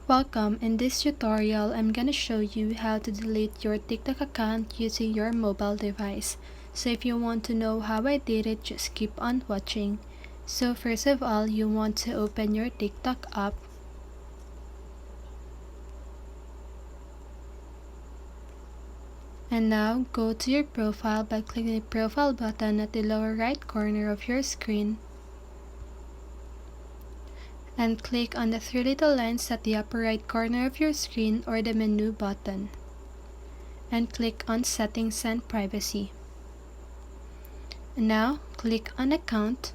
Welcome. In this tutorial, I'm gonna show you how to delete your TikTok account using your mobile device. So if you want to know how I did it, just keep on watching. So first of all, you want to open your TikTok app. And now go to your profile by clicking the profile button at the lower right corner of your screen. And click on the three little lines at the upper right corner of your screen or the menu button. And click on Settings and Privacy. Now click on Account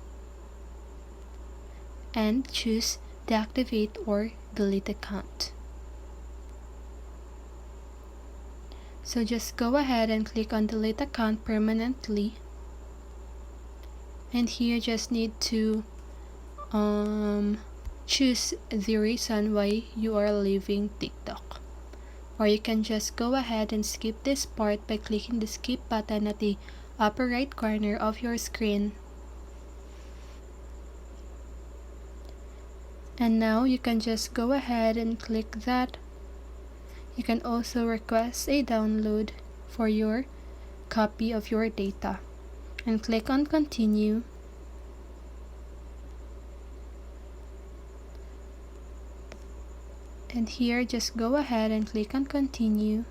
and choose Deactivate or Delete Account. So just go ahead and click on Delete Account permanently. And here just need to choose the reason why you are leaving TikTok. Or you can just go ahead and skip this part by clicking the skip button at the upper right corner of your screen. And now you can just go ahead and click that. You can also request a download for your copy of your data and click on continue. And here just go ahead and click on continue.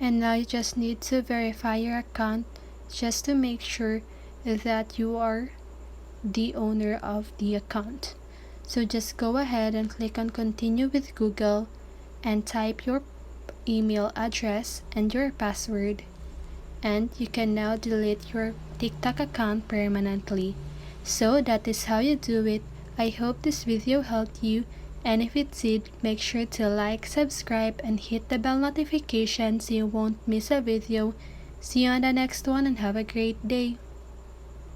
And now you just need to verify your account just to make sure that you are the owner of the account. So just go ahead and click on continue with Google and type your email address and your password, and you can now delete your TikTok account permanently. So that is how you do it. I hope this video helped you, and if it did, make sure to like, subscribe, and hit the bell notification so you won't miss a video. See you on the next one and have a great day.